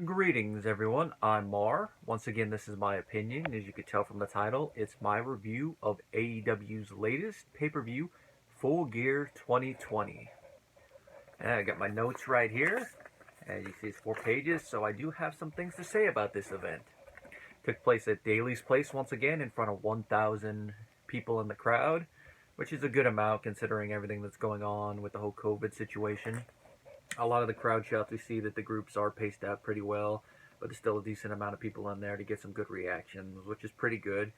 Greetings, everyone. I'm Mar. Once again, this is my opinion. As you could tell from the title, it's my review of AEW's latest pay-per-view, Full Gear 2020. And I got my notes right here. As you see, it's 4 pages, so I do have some things to say about this event. Took place at Daly's Place once again in front of 1,000 people in the crowd, which is a good amount considering everything that's going on with the whole COVID situation. A lot of the crowd shots we see that the groups are paced out pretty well, but there's still a decent amount of people in there to get some good reactions, which is pretty good.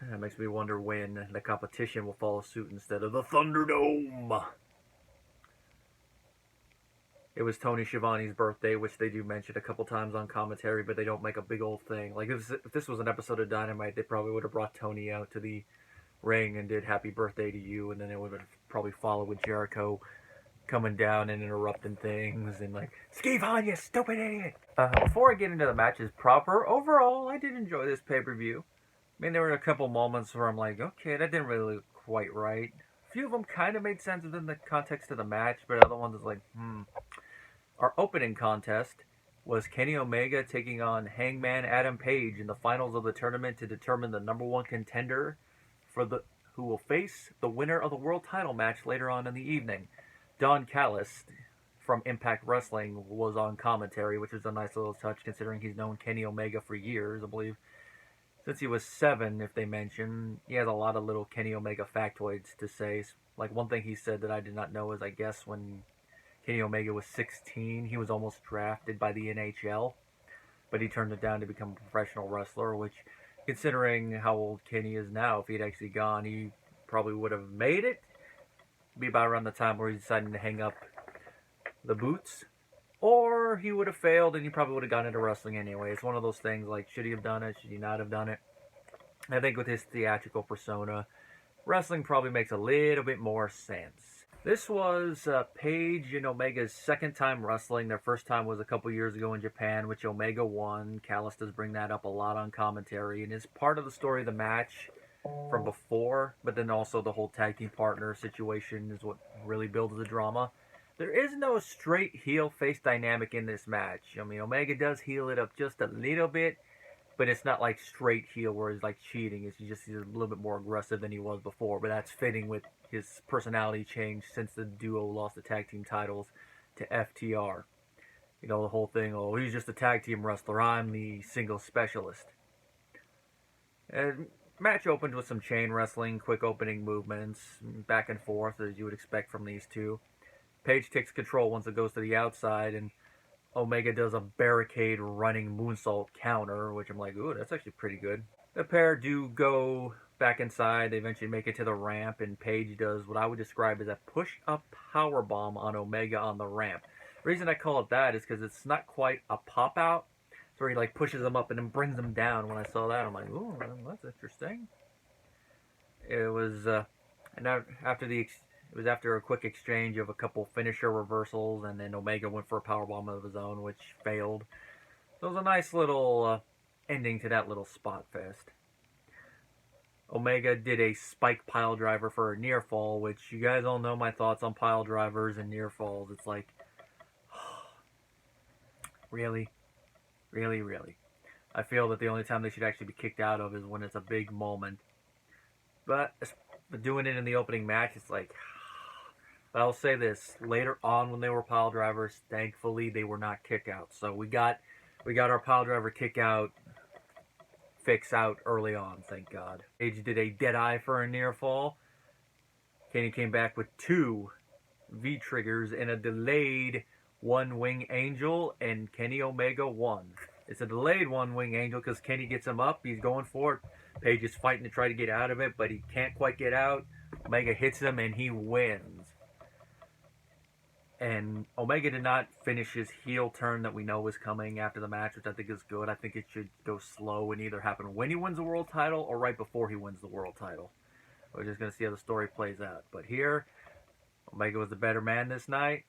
That makes me wonder when the competition will follow suit instead of the Thunderdome. It was Tony Schiavone's birthday, which they do mention a couple times on commentary, but they don't make a big old thing. Like, if this was an episode of Dynamite, they probably would have brought Tony out to the ring and did happy birthday to you, and then it would have probably followed with Jericho coming down and interrupting things and like, Steve Hahn, you stupid idiot. Before I get into the matches proper, overall, I did enjoy this pay-per-view. I mean, there were a couple moments where I'm like, okay, that didn't really look quite right. A few of them kind of made sense within the context of the match, but other ones is like, Our opening contest was Kenny Omega taking on Hangman Adam Page in the finals of the tournament to determine the number one contender who will face the winner of the world title match later on in the evening. Don Callis from Impact Wrestling was on commentary, which is a nice little touch considering he's known Kenny Omega for years, I believe. Since he was 7, if they mention, he has a lot of little Kenny Omega factoids to say. Like, one thing he said that I did not know is, I guess, when Kenny Omega was 16, he was almost drafted by the NHL, but he turned it down to become a professional wrestler, which, considering how old Kenny is now, if he'd actually gone, he probably would have made it. Be about around the time where he decided to hang up the boots, or he would have failed and he probably would have gone into wrestling anyway. It's one of those things like, should he have done it, should he not have done it? I think with his theatrical persona, wrestling probably makes a little bit more sense. This was Page and Omega's second time wrestling. Their first time was a couple years ago in Japan, which Omega won. Callis does bring that up a lot on commentary, and it's part of the story of the match from before, but then also the whole tag team partner situation is what really builds the drama. There is no straight heel face dynamic in this match. I mean, Omega does heel it up just a little bit, but it's not like straight heel where he's like cheating. He's a little bit more aggressive than he was before, but that's fitting with his personality change since the duo lost the tag team titles to FTR. You know, the whole thing, oh, he's just a tag team wrestler, I'm the single specialist. And match opened with some chain wrestling, quick opening movements, back and forth as you would expect from these two. Page takes control once it goes to the outside, and Omega does a barricade running moonsault counter, which I'm like, ooh, that's actually pretty good. The pair do go back inside. They eventually make it to the ramp, and Page does what I would describe as a push-up powerbomb on Omega on the ramp. The reason I call it that is because it's not quite a pop-out. So he like pushes him up and then brings him down. When I saw that, I'm like, ooh, that's interesting. It was, and it was after a quick exchange of a couple finisher reversals, and then Omega went for a powerbomb of his own, which failed. So it was a nice little ending to that little spot fest. Omega did a spike pile driver for a near fall, which you guys all know my thoughts on pile drivers and near falls. It's like, really? Really, really. I feel that the only time they should actually be kicked out of is when it's a big moment. But doing it in the opening match, it's like... But I'll say this, later on when they were pile drivers, thankfully they were not kick outs. So we got our pile driver kick out fix out early on, thank God. Page did a dead eye for a near fall. Kenny came back with 2 V triggers and a delayed one wing angel, and Kenny Omega won. It's a delayed one wing angel because Kenny gets him up. He's going for it. Page is fighting to try to get out of it, but he can't quite get out. Omega hits him and he wins. And Omega did not finish his heel turn that we know was coming after the match, which I think is good. I think it should go slow and either happen when he wins the world title or right before he wins the world title. We're just going to see how the story plays out. But here, Omega was the better man this night.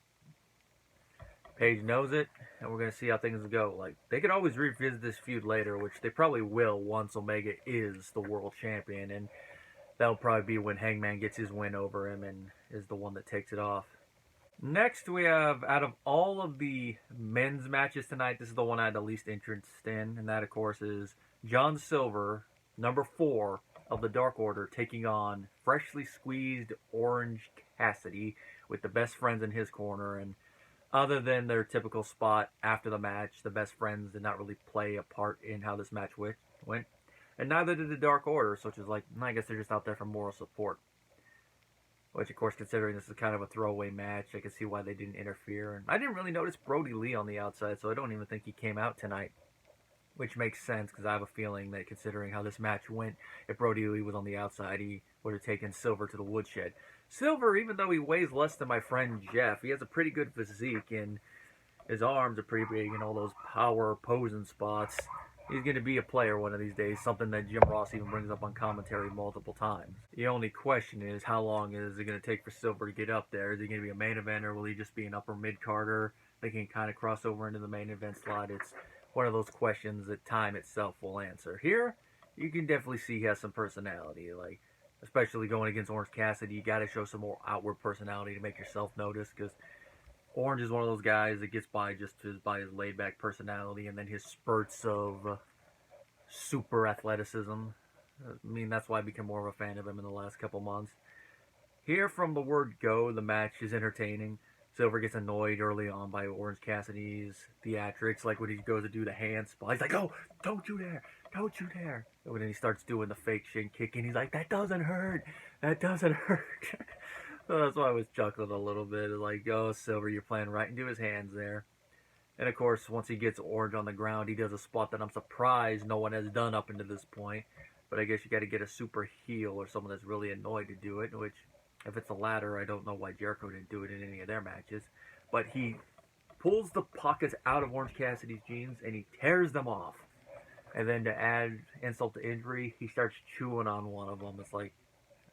Page knows it, and we're going to see how things go. Like, they could always revisit this feud later, which they probably will once Omega is the world champion, and that'll probably be when Hangman gets his win over him and is the one that takes it off. Next, we have, out of all of the men's matches tonight, this is the one I had the least interest in, and that, of course, is John Silver, number 4 of the Dark Order, taking on freshly squeezed Orange Cassidy with the best friends in his corner. And other than their typical spot after the match, the best friends did not really play a part in how this match went. And neither did the Dark Order, so which is like, I guess they're just out there for moral support. Which, of course, considering this is kind of a throwaway match, I can see why they didn't interfere. And I didn't really notice Brody Lee on the outside, so I don't even think he came out tonight. Which makes sense, because I have a feeling that considering how this match went, if Brody Lee was on the outside, he would have taken Silver to the woodshed. Silver, even though he weighs less than my friend Jeff, he has a pretty good physique, and his arms are pretty big, and all those power posing spots. He's going to be a player one of these days, something that Jim Ross even brings up on commentary multiple times. The only question is, how long is it going to take for Silver to get up there? Is he going to be a main eventer, or will he just be an upper mid-carder? They can kind of cross over into the main event slot. It's one of those questions that time itself will answer. Here, you can definitely see he has some personality. Like, especially going against Orange Cassidy, you got to show some more outward personality to make yourself notice, because Orange is one of those guys that gets by just by his laid-back personality and then his spurts of super athleticism. I mean, that's why I became more of a fan of him in the last couple months. Here, from the word go, the match is entertaining. Silver gets annoyed early on by Orange Cassidy's theatrics, like when he goes to do the hand spot. He's like, "Oh, don't you dare! Don't you dare!" And when he starts doing the fake shin kicking, he's like, "That doesn't hurt! That doesn't hurt!" So that's why I was chuckling a little bit. Like, "Oh, Silver, you're playing right into his hands there." And of course, once he gets Orange on the ground, he does a spot that I'm surprised no one has done up until this point. But I guess you got to get a super heel or someone that's really annoyed to do it, which, if it's the latter, I don't know why Jericho didn't do it in any of their matches. But he pulls the pockets out of Orange Cassidy's jeans and he tears them off. And then to add insult to injury, he starts chewing on one of them. It's like,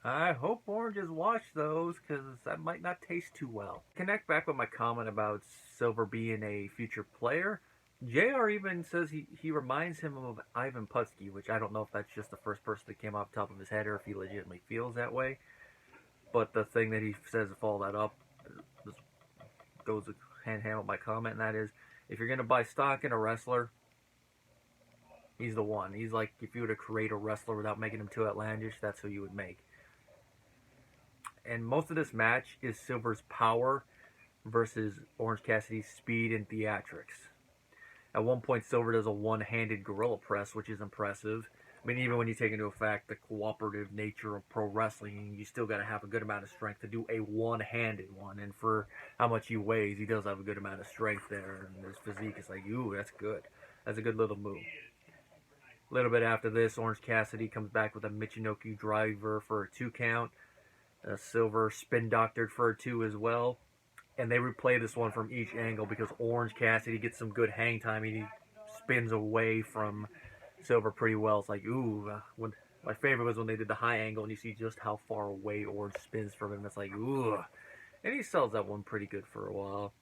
I hope Orange has washed those, because that might not taste too well. Connect back with my comment about Silver being a future player. JR even says he reminds him of Ivan Putski, which I don't know if that's just the first person that came off the top of his head or if he legitimately feels that way. But the thing that he says to follow that up goes hand in hand with my comment, and that is, if you're going to buy stock in a wrestler, he's the one. He's like, if you were to create a wrestler without making him too outlandish, that's who you would make. And most of this match is Silver's power versus Orange Cassidy's speed and theatrics. At one point, Silver does a one-handed gorilla press, which is impressive. I mean, even when you take into effect the cooperative nature of pro wrestling, you still got to have a good amount of strength to do a one-handed one. And for how much he weighs, he does have a good amount of strength there. And his physique is like, ooh, that's good. That's a good little move. A little bit after this, Orange Cassidy comes back with a Michinoku driver for a 2 count. Silver spin doctored for a 2 as well. And they replay this one from each angle because Orange Cassidy gets some good hang time. He spins away from Silver pretty well. It's like, ooh. My favorite was when they did the high angle and you see just how far away Orange spins from him. It's like, ooh. And he sells that one pretty good for a while.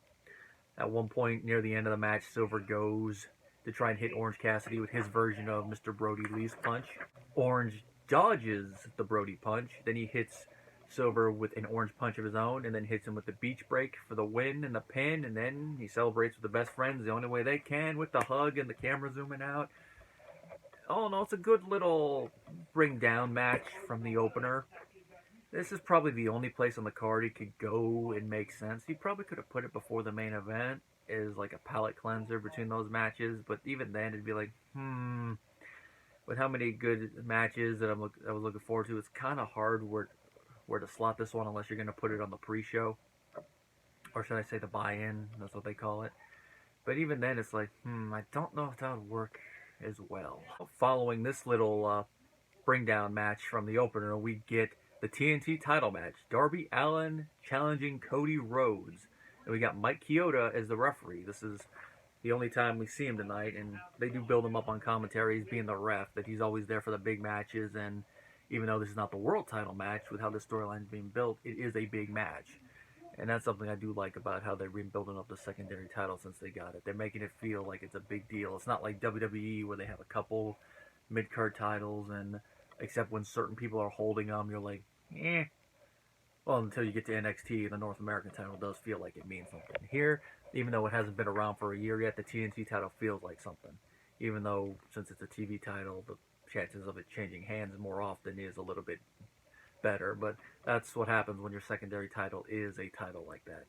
At one point near the end of the match, Silver goes to try and hit Orange Cassidy with his version of Mr. Brody Lee's punch. Orange dodges the Brody punch. Then he hits Silver with an orange punch of his own, and then hits him with the beach break for the win and the pin, and then he celebrates with the best friends the only way they can, with the hug and the camera zooming out. Oh no, it's a good little bring down match from the opener. This is probably the only place on the card he could go and make sense. He probably could have put it before the main event as like a palate cleanser between those matches, but even then it'd be like, with how many good matches that I was looking forward to, it's kind of hard where to slot this one unless you're going to put it on the pre-show. Or should I say the buy-in? That's what they call it. But even then, it's like, I don't know if that would work as well. Following this little bring-down match from the opener, we get the TNT title match. Darby Allin challenging Cody Rhodes. And we got Mike Chioda as the referee. This is the only time we see him tonight, and they do build him up on commentary as being the ref, that he's always there for the big matches, and even though this is not the world title match, with how this storyline is being built, it is a big match. And that's something I do like about how they've been building up the secondary title since they got it. They're making it feel like it's a big deal. It's not like WWE where they have a couple mid-card titles, and except when certain people are holding them, you're like, eh. Well, until you get to NXT, the North American title does feel like it means something. Here, even though it hasn't been around for a year yet, the TNT title feels like something. Even though, since it's a TV title, the chances of it changing hands more often is a little bit better. But that's what happens when your secondary title is a title like that.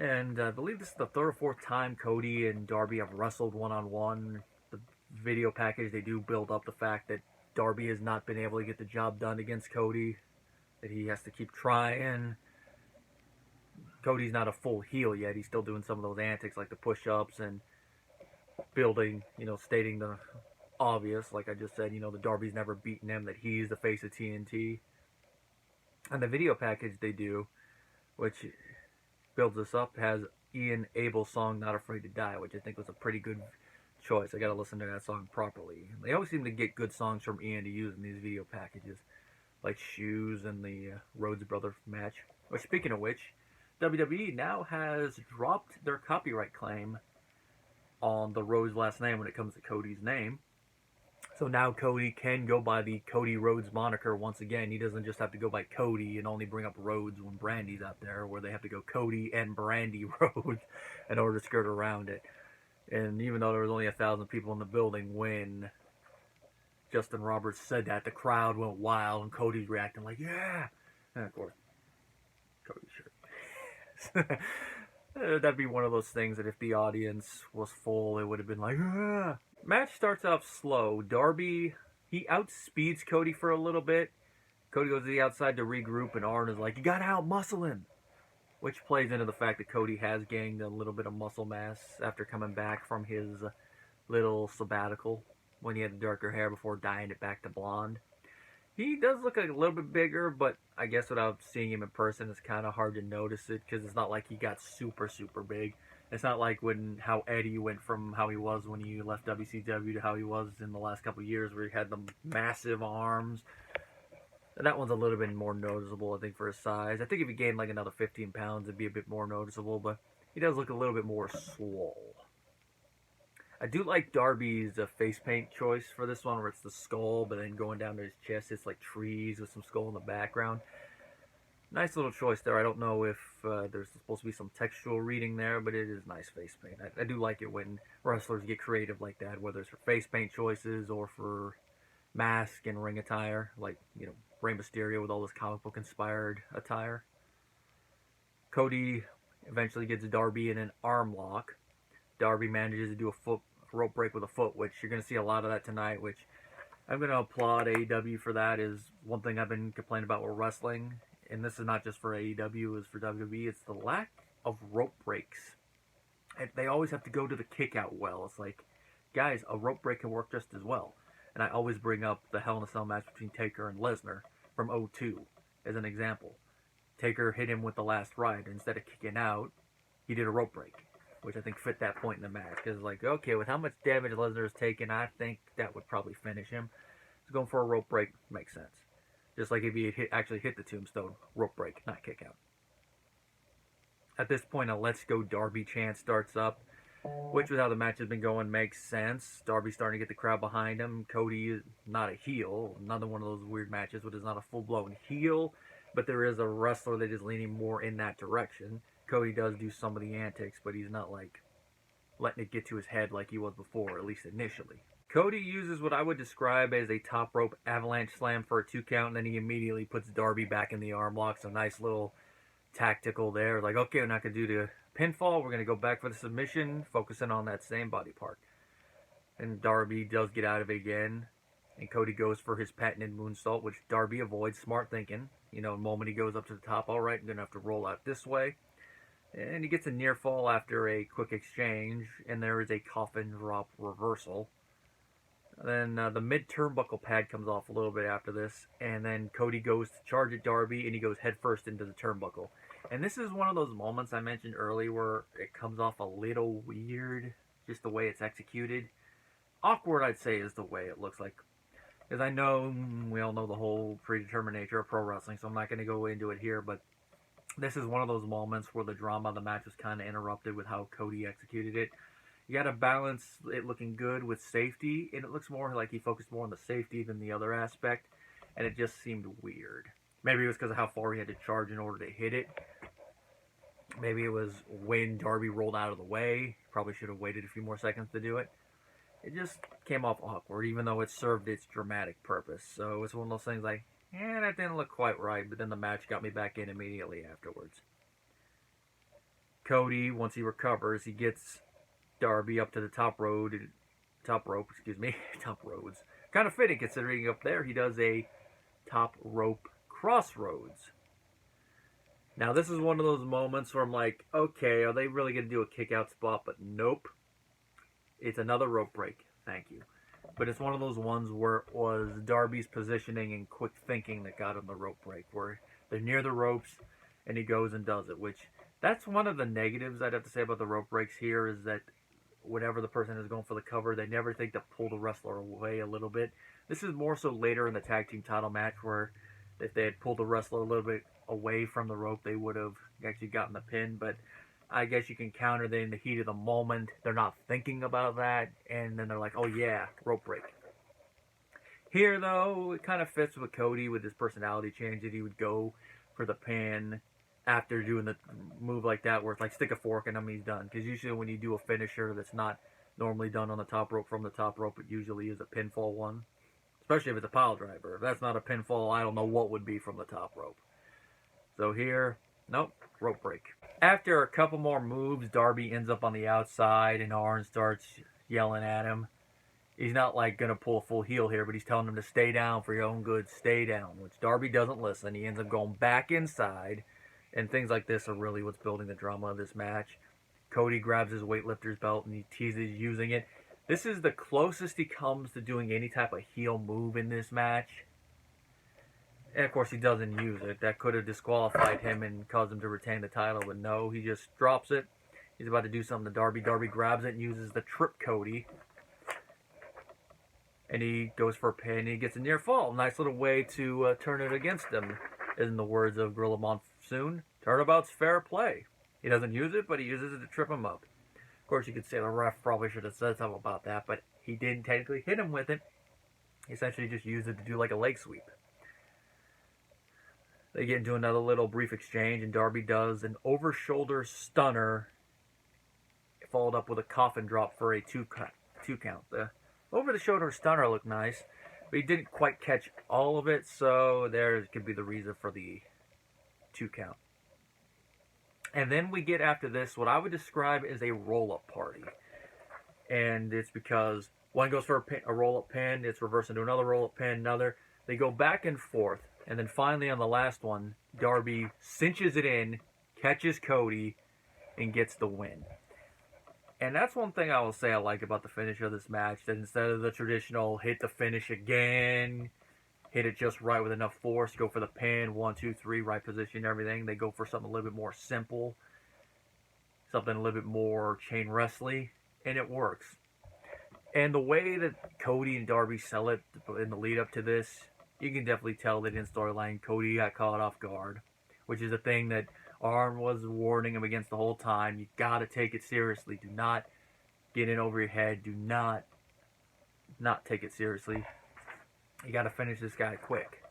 And I believe this is the third or fourth time Cody and Darby have wrestled one-on-one. The video package, they do build up the fact that Darby has not been able to get the job done against Cody, that he has to keep trying. Cody's not a full heel yet. He's still doing some of those antics like the push-ups and building, stating the obvious. Like I just said, the Darby's never beaten him, that he's the face of TNT. And the video package they do, which builds this up, has Ian Abel's song "Not Afraid to Die," which I think was a pretty good choice. I gotta listen to that song properly. They always seem to get good songs from Ian to use in these video packages, like Shoes and the Rhodes Brothers match. Which, speaking of which, WWE now has dropped their copyright claim on the Rhodes last name when it comes to Cody's name. So now Cody can go by the Cody Rhodes moniker once again. He doesn't just have to go by Cody and only bring up Rhodes when Brandy's out there, where they have to go Cody and Brandy Rhodes in order to skirt around it. And even though there was only 1,000 people in the building when Justin Roberts said that, the crowd went wild and Cody's reacting like, yeah! And of course, Cody's shirt. That'd be one of those things that if the audience was full, it would have been like, ah! Match starts off slow. Darby, he outspeeds Cody for a little bit. Cody goes to the outside to regroup, and Arn is like, you gotta out-muscle him. Which plays into the fact that Cody has gained a little bit of muscle mass after coming back from his little sabbatical when he had the darker hair before dyeing it back to blonde. He does look a little bit bigger, but I guess without seeing him in person, it's kind of hard to notice it because it's not like he got super, super big. It's not like how Eddie went from how he was when he left WCW to how he was in the last couple of years, where he had the massive arms. That one's a little bit more noticeable, I think, for his size. I think if he gained like another 15 pounds, it'd be a bit more noticeable, but he does look a little bit more swole. I do like Darby's face paint choice for this one, where it's the skull, but then going down to his chest, it's like trees with some skull in the background. Nice little choice there. I don't know if there's supposed to be some textual reading there, but it is nice face paint. I do like it when wrestlers get creative like that, whether it's for face paint choices or for mask and ring attire, like, Rey Mysterio with all this comic book inspired attire. Cody eventually gets Darby in an arm lock. Darby manages to do a rope break with a foot, which you're going to see a lot of that tonight, which I'm going to applaud AEW for. That is one thing I've been complaining about with wrestling, and this is not just for AEW, it's for WWE. It's the lack of rope breaks. They always have to go to the kick out well. It's like, guys, a rope break can work just as well. And I always bring up the Hell in a Cell match between Taker and Lesnar from 2002 as an example. Taker hit him with the last ride. Instead of kicking out, he did a rope break, which I think fit that point in the match. Because, okay, with how much damage Lesnar has taken, I think that would probably finish him. So going for a rope break makes sense. Just like if he had actually hit the tombstone, rope break, not kick out. At this point, a Let's Go Darby chant starts up, which with how the match has been going makes sense. Darby's starting to get the crowd behind him. Cody is not a heel. Another one of those weird matches where there's not a full-blown heel, but there is a wrestler that is leaning more in that direction. Cody does do some of the antics, but he's not like letting it get to his head like he was before, at least initially. Cody uses what I would describe as a top rope avalanche slam for a 2 count, and then he immediately puts Darby back in the arm lock. So nice little tactical there. Like, okay, we're not going to do the pinfall. We're going to go back for the submission, focusing on that same body part. And Darby does get out of it again. And Cody goes for his patented moonsault, which Darby avoids. Smart thinking. The moment he goes up to the top, all right, I'm going to have to roll out this way. And he gets a near fall after a quick exchange. And there is a coffin drop reversal. Then the mid-turnbuckle pad comes off a little bit after this, and then Cody goes to charge at Darby, and he goes headfirst into the turnbuckle. And this is one of those moments I mentioned earlier where it comes off a little weird, just the way it's executed. Awkward, I'd say, is the way it looks like. Because I know, we all know the whole predetermined nature of pro wrestling, so I'm not going to go into it here, but this is one of those moments where the drama of the match was kind of interrupted with how Cody executed it. You got to balance it looking good with safety, and it looks more like he focused more on the safety than the other aspect, and it just seemed weird. Maybe it was because of how far he had to charge in order to hit it. Maybe it was when Darby rolled out of the way. Probably should have waited a few more seconds to do it. It just came off awkward, even though it served its dramatic purpose. So it's one of those things like, that didn't look quite right, but then the match got me back in immediately afterwards. Cody, once he recovers, he gets Darby up to the top rope. Top roads. Kind of fitting considering up there he does a top rope crossroads. Now this is one of those moments where I'm like, okay, are they really going to do a kick out spot? But nope. It's another rope break. Thank you. But it's one of those ones where it was Darby's positioning and quick thinking that got him the rope break, where they're near the ropes and he goes and does it, which that's one of the negatives I'd have to say about the rope breaks here, is that whenever the person is going for the cover, they never think to pull the wrestler away a little bit. This is more so later in the tag team title match, where if they had pulled the wrestler a little bit away from the rope, they would have actually gotten the pin. But I guess you can counter that in the heat of the moment. They're not thinking about that, and then they're like, oh yeah, rope break. Here, though, it kind of fits with Cody with his personality change, that he would go for the pin after doing the move like that, where it's like stick a fork in him, he's done. Because usually when you do a finisher that's not normally done on the top rope from the top rope, it usually is a pinfall one. Especially if it's a pile driver. If that's not a pinfall, I don't know what would be from the top rope. So here, nope, rope break. After a couple more moves, Darby ends up on the outside and Arn starts yelling at him. He's not like going to pull a full heel here, but he's telling him to stay down for your own good, stay down, which Darby doesn't listen. He ends up going back inside, and things like this are really what's building the drama of this match. Cody grabs his weightlifter's belt and he teases using it. This is the closest he comes to doing any type of heel move in this match. And of course he doesn't use it. That could have disqualified him and caused him to retain the title, but no, he just drops it. He's about to do something to Darby. Darby grabs it and uses the trip Cody. And he goes for a pin and he gets a near fall. Nice little way to turn it against him. In the words of Gorilla Monsoon, turnabout's fair play. He doesn't use it, but he uses it to trip him up. Of course, you could say the ref probably should have said something about that, but he didn't technically hit him with it. He essentially just used it to do like a leg sweep. They get into another little brief exchange, and Darby does an over-shoulder stunner, followed up with a coffin drop for a two count. The over-the-shoulder stunner looked nice, but he didn't quite catch all of it, so there could be the reason for the 2 count. And then we get after this what I would describe as a roll-up party. And it's because one goes for a roll-up pin, it's reversed into another roll-up pin, another. They go back and forth. And then finally on the last one, Darby cinches it in, catches Cody, and gets the win. And that's one thing I will say I like about the finish of this match, that instead of the traditional hit the finish again, hit it just right with enough force, go for the pin, 1, 2, 3, right position, everything. They go for something a little bit more simple, something a little bit more chain wrestling, and it works. And the way that Cody and Darby sell it in the lead up to this, you can definitely tell that in storyline, Cody got caught off guard, which is a thing that Arn was warning him against the whole time. You got to take it seriously. Do not get in over your head. Do not take it seriously. You got to finish this guy quick.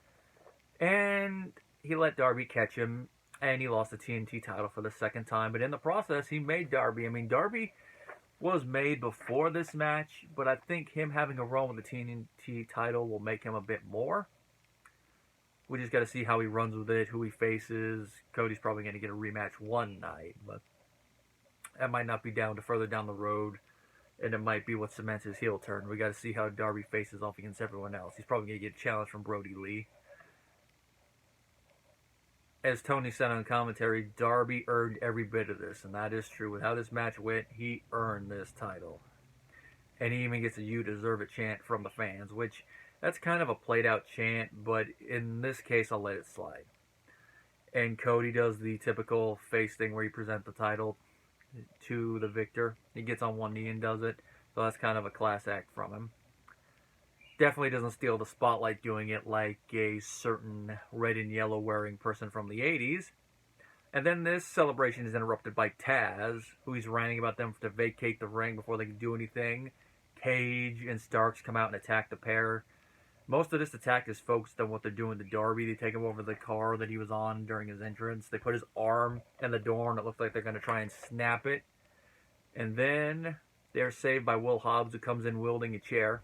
And he let Darby catch him, and he lost the TNT title for the second time. But in the process, he made Darby. I mean, Darby was made before this match, but I think him having a run with the TNT title will make him a bit more. We just got to see how he runs with it, who he faces. Cody's probably going to get a rematch one night, but that might not be down to further down the road, and it might be what cements his heel turn. We got to see how Darby faces off against everyone else. He's probably going to get a challenge from Brody Lee. As Tony said on commentary, Darby earned every bit of this, and that is true. With how this match went, he earned this title. And he even gets a "you deserve it" chant from the fans, which that's kind of a played out chant, but in this case, I'll let it slide. And Cody does the typical face thing where he presents the title to the victor. He gets on one knee and does it, so that's kind of a class act from him. Definitely doesn't steal the spotlight doing it like a certain red and yellow wearing person from the 80s. And then this celebration is interrupted by Taz, who he's ranting about them to vacate the ring before they can do anything. Cage and Starks come out and attack the pair. Most of this attack is focused on what they're doing to Darby. They take him over the car that he was on during his entrance. They put his arm in the door, and it looks like they're going to try and snap it. And then they're saved by Will Hobbs, who comes in wielding a chair.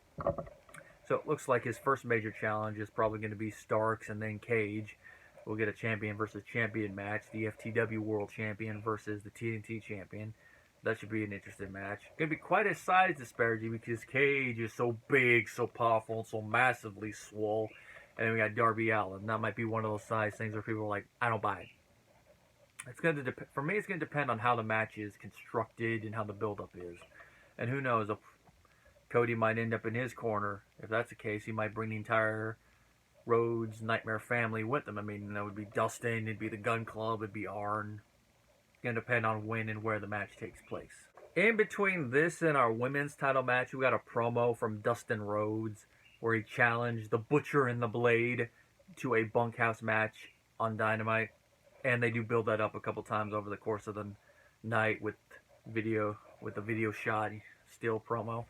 So it looks like his first major challenge is probably going to be Starks and then Cage. We'll get a champion versus champion match. The FTW World Champion versus the TNT Champion. That should be an interesting match. Going to be quite a size disparity because Cage is so big, so powerful, and so massively swole. And then we got Darby Allin. That might be one of those size things where people are like, I don't buy it. It's going to for me, it's going to depend on how the match is constructed and how the build-up is. And who knows, Cody might end up in his corner. If that's the case, he might bring the entire Rhodes Nightmare family with them. I mean, that would be Dustin, it'd be the Gun Club, it'd be Arn. Going to depend on when and where the match takes place. In between this and our women's title match, we got a promo from Dustin Rhodes where he challenged the Butcher and the Blade to a bunkhouse match on Dynamite. And they do build that up a couple times over the course of the night with a video shot, still promo.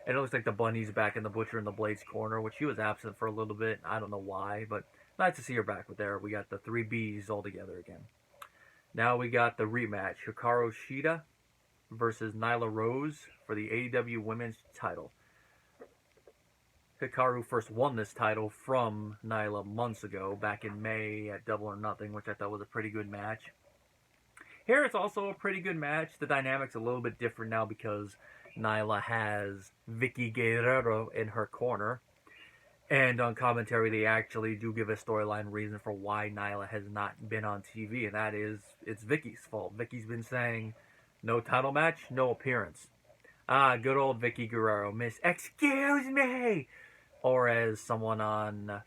And it looks like the Bunny's back in the Butcher and the Blade's corner, which she was absent for a little bit. I don't know why, but nice to see her back with there. We got the 3 Bs all together again. Now we got the rematch. Hikaru Shida versus Nyla Rose for the AEW Women's title. Hikaru first won this title from Nyla months ago, back in May at Double or Nothing, which I thought was a pretty good match. Here it's also a pretty good match. The dynamic's a little bit different now because Nyla has Vicky Guerrero in her corner. And on commentary, they actually do give a storyline reason for why Nyla has not been on TV, and that is, it's Vicky's fault. Vicky's been saying, no title match, no appearance. Good old Vicky Guerrero, Miss Excuse Me! Or as someone on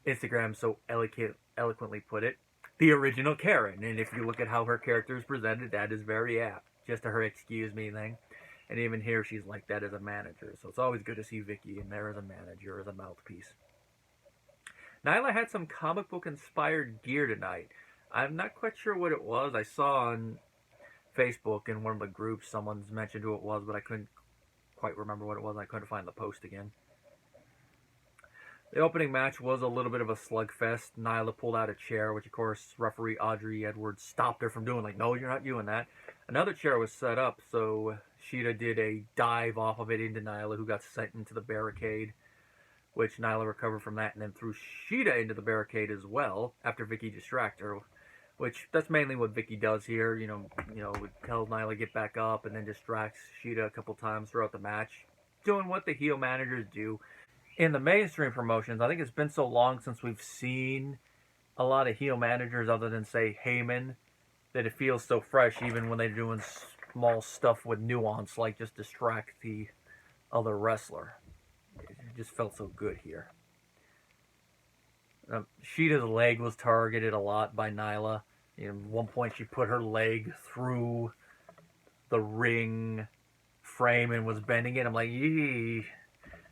Instagram so eloquently put it, the original Karen. And if you look at how her character is presented, that is very apt. Just her excuse me thing. And even here, she's like that as a manager. So it's always good to see Vicky in there as a manager, as a mouthpiece. Nyla had some comic book inspired gear tonight. I'm not quite sure what it was. I saw on Facebook in one of the groups someone's mentioned who it was, but I couldn't quite remember what it was. I couldn't find the post again. The opening match was a little bit of a slugfest. Nyla pulled out a chair, which of course referee Audrey Edwards stopped her from doing. Like, no, you're not doing that. Another chair was set up, so Shida did a dive off of it into Nyla, who got sent into the barricade, which Nyla recovered from that and then threw Shida into the barricade as well after Vicky distracted her, which that's mainly what Vicky does here. You know, tells Nyla to get back up and then distracts Shida a couple times throughout the match, doing what the heel managers do. In the mainstream promotions, I think it's been so long since we've seen a lot of heel managers other than, say, Heyman, that it feels so fresh even when they're doing small stuff with nuance, like just distract the other wrestler. It just felt so good here. Shida's leg was targeted a lot by Nyla. At one point she put her leg through the ring frame and was bending it. I'm like, yee.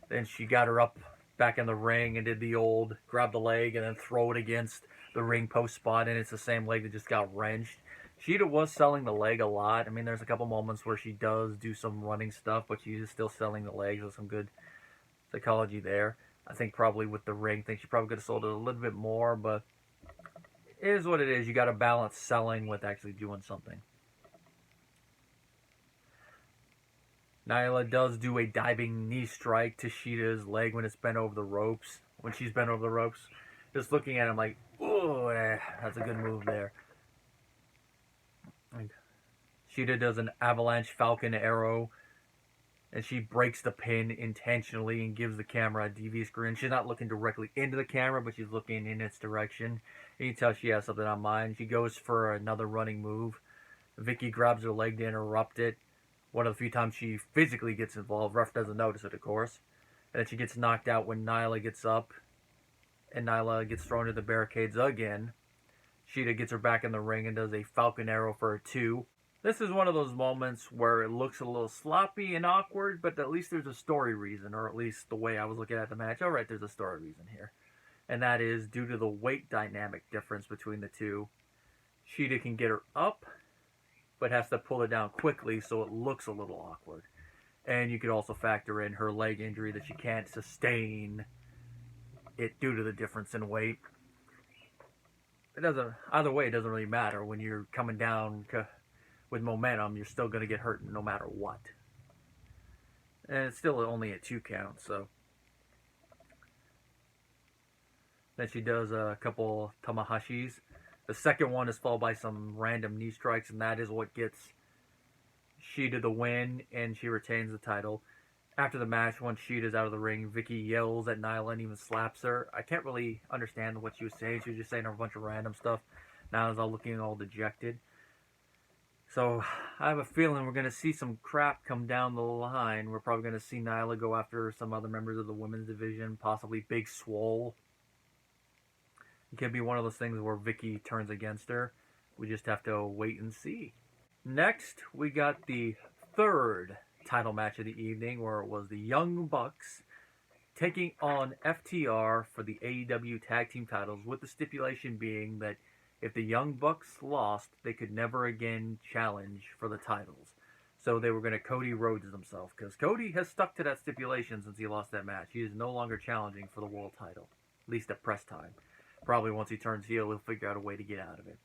Then she got her up back in the ring and did the old grab the leg and then throw it against the ring post spot, and it's the same leg that just got wrenched. Shida was selling the leg a lot. I mean, there's a couple moments where she does do some running stuff, but she is still selling the legs. There's some good psychology there. I think probably with the ring thing, she probably could have sold it a little bit more, but it is what it is. You got to balance selling with actually doing something. Nyla does do a diving knee strike to Shida's leg when it's bent over the ropes. When she's bent over the ropes. Just looking at him like, oh, that's a good move there. And Shida does an avalanche falcon arrow. And she breaks the pin intentionally and gives the camera a devious grin. She's not looking directly into the camera, but she's looking in its direction. You can tell she has something on mind. She goes for another running move. Vicky grabs her leg to interrupt it. One of the few times she physically gets involved. Ref doesn't notice it, of course. And then she gets knocked out when Nyla gets up. And Nyla gets thrown to the barricades again. Shida gets her back in the ring and does a falcon arrow for a 2. This is one of those moments where it looks a little sloppy and awkward, but at least there's a story reason, or at least the way I was looking at the match. Alright, there's a story reason here. And that is due to the weight dynamic difference between the two. Shida can get her up, but has to pull it down quickly, so it looks a little awkward. And you could also factor in her leg injury that she can't sustain it due to the difference in weight. It doesn't, either way, it doesn't really matter. When you're coming down with momentum, you're still going to get hurt no matter what. And it's still only a 2 count, so. Then she does a couple tamahashis. The second one is followed by some random knee strikes, and that is what gets Shida the win, and she retains the title. After the match, once Shida's out of the ring, Vicky yells at Nyla and even slaps her. I can't really understand what she was saying. She was just saying a bunch of random stuff. Nyla's all looking all dejected. So I have a feeling we're going to see some crap come down the line. We're probably going to see Nyla go after some other members of the women's division, possibly Big Swole. It could be one of those things where Vicky turns against her. We just have to wait and see. Next, we got the third title match of the evening, where it was the Young Bucks taking on FTR for the AEW tag team titles, with the stipulation being that if the Young Bucks lost, they could never again challenge for the titles. So they were going to Cody Rhodes themselves, because Cody has stuck to that stipulation since he lost that match. He is no longer challenging for the world title, at least at press time. Probably once he turns heel, he'll figure out a way to get out of it.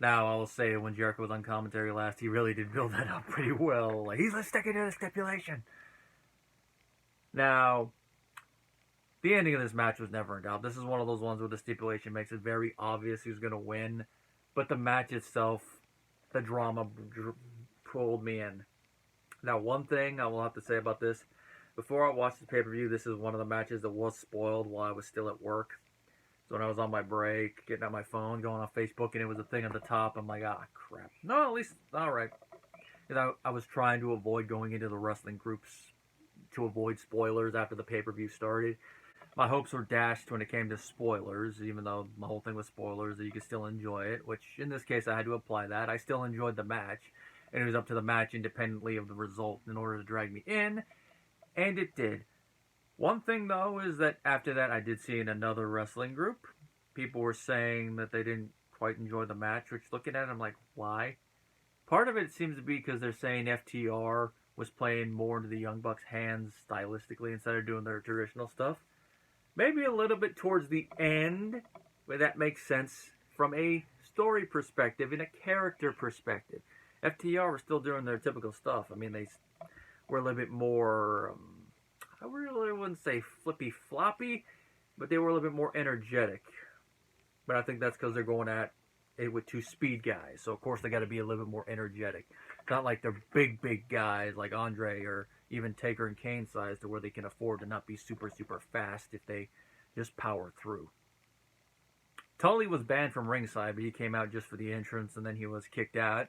Now, I will say, when Jericho was on commentary last, he really did build that up pretty well. Like, he's sticking to the stipulation. Now, the ending of this match was never in doubt. This is one of those ones where the stipulation makes it very obvious who's going to win. But the match itself, the drama pulled me in. Now, one thing I will have to say about this. Before I watched the pay-per-view, this is one of the matches that was spoiled while I was still at work. So when I was on my break, getting out my phone, going on Facebook, and it was a thing at the top, I'm like, ah, crap. No, at least, all right. Because I was trying to avoid going into the wrestling groups to avoid spoilers after the pay-per-view started. My hopes were dashed when it came to spoilers, even though my whole thing was spoilers, that you could still enjoy it, which in this case I had to apply that. I still enjoyed the match, and it was up to the match independently of the result in order to drag me in, and it did. One thing, though, is that after that, I did see in another wrestling group, people were saying that they didn't quite enjoy the match, which looking at it, I'm like, why? Part of it seems to be because they're saying FTR was playing more into the Young Bucks' hands stylistically instead of doing their traditional stuff. Maybe a little bit towards the end, but that makes sense from a story perspective and a character perspective. FTR were still doing their typical stuff. I mean, they were a little bit more... I really wouldn't say flippy-floppy, but they were a little bit more energetic. But I think that's because they're going at it with 2 speed guys. So, of course, they got to be a little bit more energetic. It's not like they're big guys like Andre or even Taker and Kane size to where they can afford to not be super fast if they just power through. Tully was banned from ringside, but he came out just for the entrance, and then he was kicked out.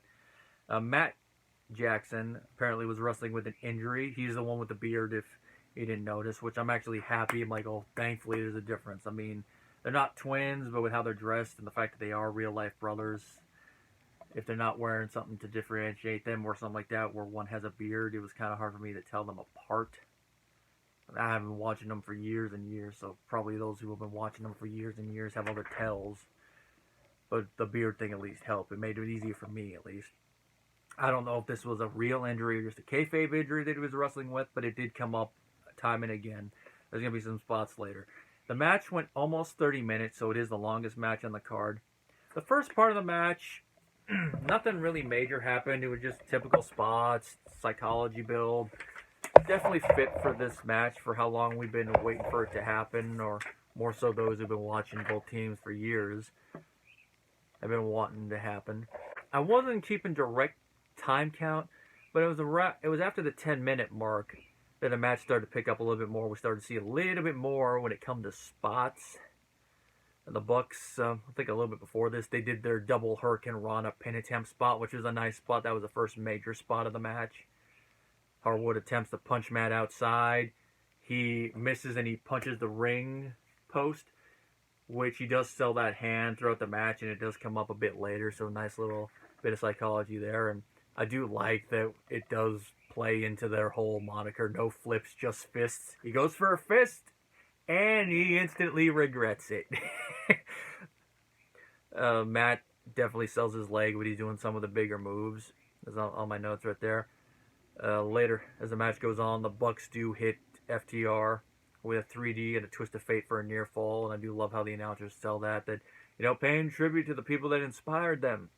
Matt Jackson apparently was wrestling with an injury. He's the one with the beard, if you didn't notice, which I'm actually happy. I'm like, oh, thankfully there's a difference. I mean, they're not twins, but with how they're dressed and the fact that they are real-life brothers, if they're not wearing something to differentiate them or something like that where one has a beard, it was kind of hard for me to tell them apart. I have been watching them for years and years, so probably those who have been watching them for years and years have other tells. But the beard thing at least helped. It made it easier for me, at least. I don't know if this was a real injury or just a kayfabe injury that he was wrestling with, but it did come up time and again. There's going to be some spots later. The match went almost 30 minutes, so it is the longest match on the card. The first part of the match, nothing really major happened. It was just typical spots, psychology build. Definitely fit for this match for how long we've been waiting for it to happen, or more so those who've been watching both teams for years have been wanting to happen. I wasn't keeping direct time count, but it was after the 10-minute mark that the match started to pick up a little bit more. We started to see a little bit more when it come to spots. And the Bucks, I think a little bit before this, they did their double Hurricane Rana pin attempt spot, which was a nice spot. That was the first major spot of the match. Harwood attempts to punch Matt outside. He misses and he punches the ring post, which he does sell that hand throughout the match, and it does come up a bit later. So a nice little bit of psychology there. And I do like that it does play into their whole moniker, no flips, just fists. He goes for a fist, and he instantly regrets it. Matt definitely sells his leg when he's doing some of the bigger moves. That's all my notes right there. Later, as the match goes on, the Bucks do hit FTR with a 3D and a twist of fate for a near fall, and I do love how the announcers sell that, paying tribute to the people that inspired them.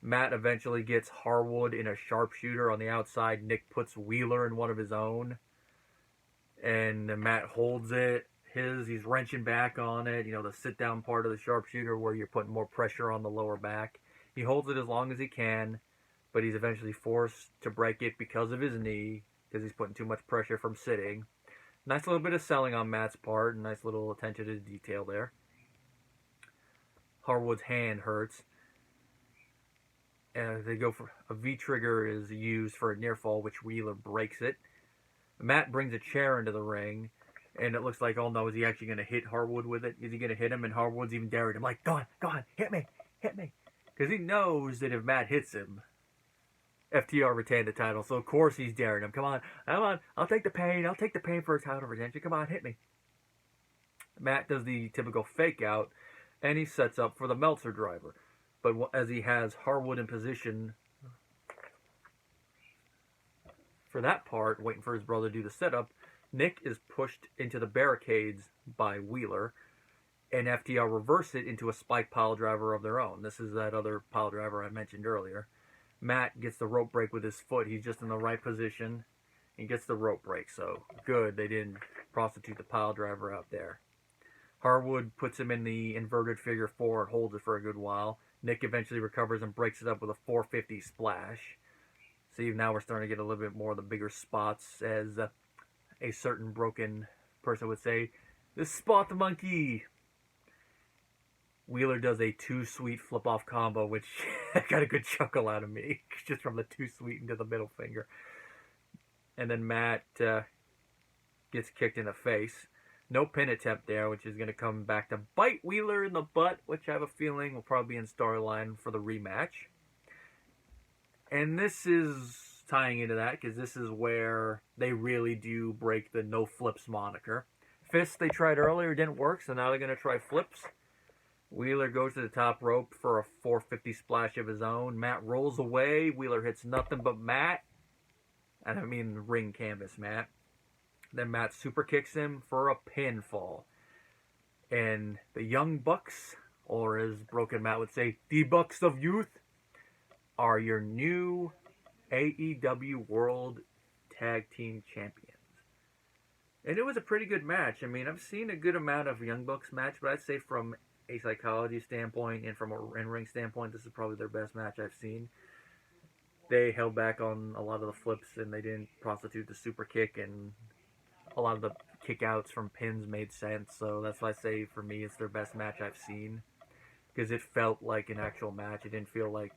Matt eventually gets Harwood in a sharpshooter on the outside. Nick puts Wheeler in one of his own, and Matt holds it. He's wrenching back on it, the sit-down part of the sharpshooter where you're putting more pressure on the lower back. He holds it as long as he can, but he's eventually forced to break it because of his knee, because he's putting too much pressure from sitting. Nice little bit of selling on Matt's part, nice little attention to detail there. Harwood's hand hurts. They go for a V-trigger is used for a near fall, which Wheeler breaks it. Matt brings a chair into the ring, and it looks like, oh no, is he actually going to hit Harwood with it? Is he going to hit him? And Harwood's even daring him, like, go on, hit me. Because he knows that if Matt hits him, FTR retain the title. So of course he's daring him. Come on, I'll take the pain for a title retention. Come on, hit me. Matt does the typical fake out, and he sets up for the Meltzer driver. But as he has Harwood in position for that part, waiting for his brother to do the setup, Nick is pushed into the barricades by Wheeler, and FTR reverse it into a spike pile driver of their own. This is that other pile driver I mentioned earlier. Matt gets the rope break with his foot. He's just in the right position. He gets the rope break, so good. They didn't prostitute the pile driver out there. Harwood puts him in the inverted figure four and holds it for a good while. Nick eventually recovers and breaks it up with a 450 splash. See, now we're starting to get a little bit more of the bigger spots, as a certain broken person would say, the spot monkey. Wheeler does a too sweet flip-off combo, which got a good chuckle out of me, just from the too sweet into the middle finger. And then Matt gets kicked in the face. No pin attempt there, which is going to come back to bite Wheeler in the butt, which I have a feeling will probably be in storyline for the rematch. And this is tying into that, because this is where they really do break the no flips moniker. Fists they tried earlier didn't work, so now they're going to try flips. Wheeler goes to the top rope for a 450 splash of his own. Matt rolls away. Wheeler hits nothing but Matt. And I mean ring canvas Matt. Then Matt super kicks him for a pinfall. And the Young Bucks, or as Broken Matt would say, the Bucks of Youth, are your new AEW World Tag Team Champions. And it was a pretty good match. I mean, I've seen a good amount of Young Bucks match, but I'd say from a psychology standpoint and from a in-ring standpoint, this is probably their best match I've seen. They held back on a lot of the flips, and they didn't prostitute the super kick, and a lot of the kickouts from pins made sense. So that's why I say, for me, it's their best match I've seen, because it felt like an actual match. It didn't feel like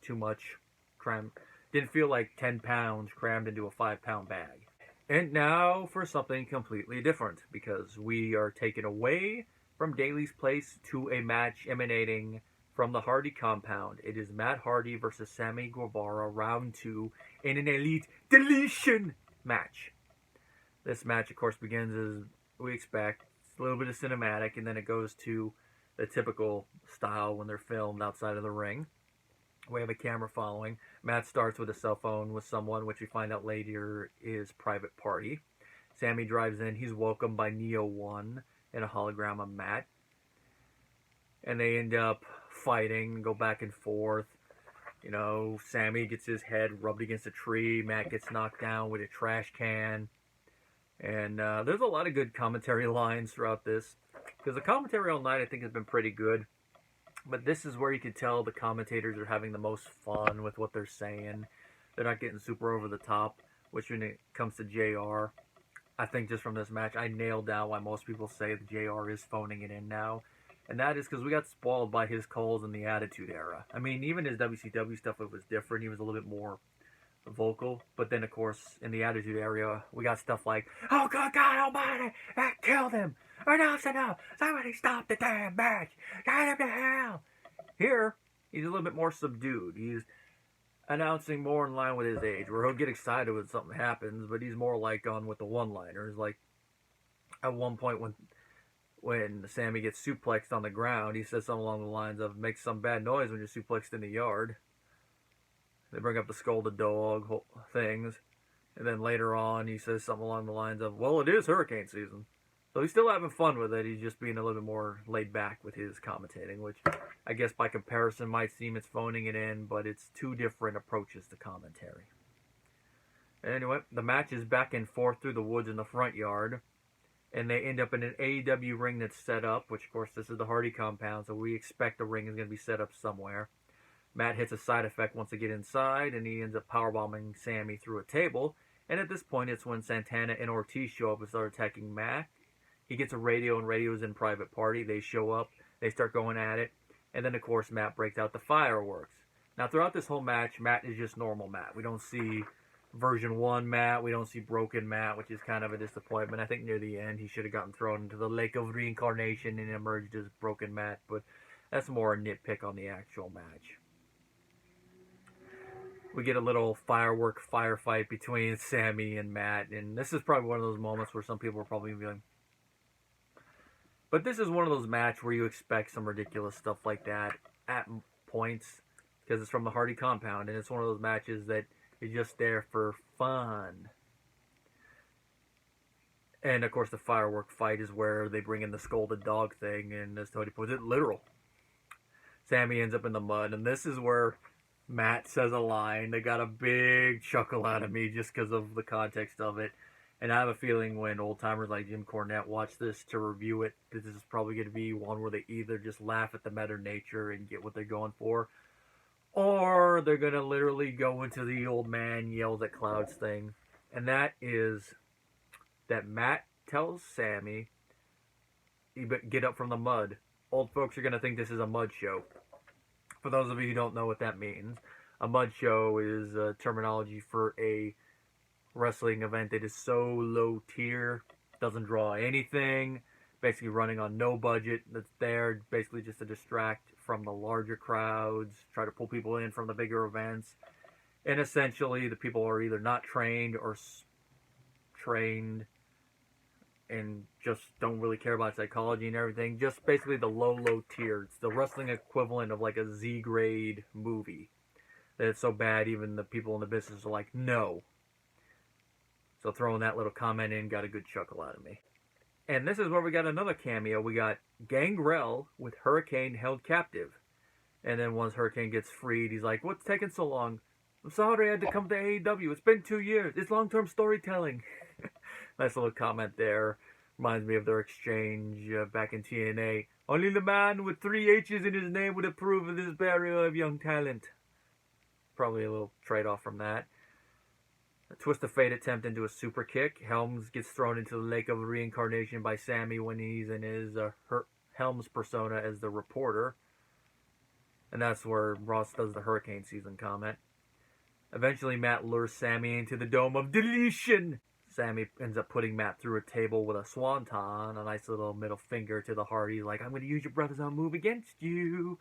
too much cram. Didn't feel like 10 pounds crammed into a 5-pound bag. And now for something completely different, because we are taken away from Daly's Place to a match emanating from the Hardy compound. It is Matt Hardy versus Sammy Guevara, round 2, in an Elite Deletion match. This match, of course, begins as we expect. It's a little bit of cinematic, and then it goes to the typical style when they're filmed outside of the ring. We have a camera following. Matt starts with a cell phone with someone, which we find out later is Private Party. Sammy drives in. He's welcomed by Neo 1 and a hologram of Matt. And they end up fighting, go back and forth. Sammy gets his head rubbed against a tree. Matt gets knocked down with a trash can. And there's a lot of good commentary lines throughout this, because the commentary all night I think has been pretty good. But this is where you can tell the commentators are having the most fun with what they're saying. They're not getting super over the top, which when it comes to JR, I think just from this match, I nailed down why most people say that JR is phoning it in now. And that is because we got spoiled by his calls in the Attitude Era. I mean, even his WCW stuff, it was different. He was a little bit more vocal. But then, of course, in the Attitude Era, we got stuff like, "Oh, good God almighty, that killed him. Enough's enough. Somebody stop the damn match. Get him to hell." Here, he's a little bit more subdued. He's announcing more in line with his age, where he'll get excited when something happens, but he's more like on with the one-liners. Like, at one point when Sammy gets suplexed on the ground, he says something along the lines of, "Make some bad noise when you're suplexed in the yard." They bring up the scolded dog things. And then later on, he says something along the lines of, well, it is hurricane season. So he's still having fun with it. He's just being a little bit more laid back with his commentating, which I guess by comparison might seem it's phoning it in, but it's two different approaches to commentary. Anyway, the match is back and forth through the woods in the front yard, and they end up in an AEW ring that's set up, which of course this is the Hardy compound, so we expect the ring is going to be set up somewhere. Matt hits a side effect once they get inside, and he ends up powerbombing Sammy through a table. And at this point, it's when Santana and Ortiz show up and start attacking Matt. He gets a radio, and radio's in private party. They show up. They start going at it. And then, of course, Matt breaks out the fireworks. Now, throughout this whole match, Matt is just normal Matt. We don't see version 1 Matt. We don't see broken Matt, which is kind of a disappointment. I think near the end, he should have gotten thrown into the lake of reincarnation and emerged as broken Matt. But that's more a nitpick on the actual match. We get a little firefight between Sammy and Matt. And this is probably one of those moments where some people are probably going to be like, but this is one of those matches where you expect some ridiculous stuff like that at points because it's from the Hardy compound, and it's one of those matches that is just there for fun. And, of course, the firework fight is where they bring in the scolded dog thing, and as Tony puts it, literal. Sammy ends up in the mud, and this is where Matt says a line that got a big chuckle out of me just because of the context of it. And I have a feeling when old-timers like Jim Cornette watch this to review it, this is probably going to be one where they either just laugh at the meta nature and get what they're going for, or they're going to literally go into the old man yells at clouds thing. And that is that Matt tells Sammy, get up from the mud. Old folks are going to think this is a mud show. For those of you who don't know what that means, a mud show is terminology for a wrestling event that is so low tier, doesn't draw anything, basically running on no budget, that's there basically just to distract from the larger crowds, try to pull people in from the bigger events. And essentially the people are either not trained or trained and just don't really care about psychology and everything. Just basically the low tier. It's the wrestling equivalent of like a Z grade movie. That it's so bad even the people in the business are like, no. So throwing that little comment in got a good chuckle out of me. And this is where we got another cameo. We got Gangrel with Hurricane held captive. And then once Hurricane gets freed, he's like, what's taking so long? I'm sorry I had to come to AEW. It's been 2 years. It's long-term storytelling. Nice little comment there. Reminds me of their exchange back in TNA. Only the man with 3 H's in his name would approve of this burial of young talent. Probably a little trade-off from that. A twist of fate attempt into a super kick. Helms gets thrown into the lake of reincarnation by Sammy when he's in his Helms persona as the reporter. And that's where Ross does the hurricane season comment. Eventually, Matt lures Sammy into the dome of deletion. Sammy ends up putting Matt through a table with a swanton, a nice little middle finger to the Hardy, like, I'm going to use your brother's own move against you.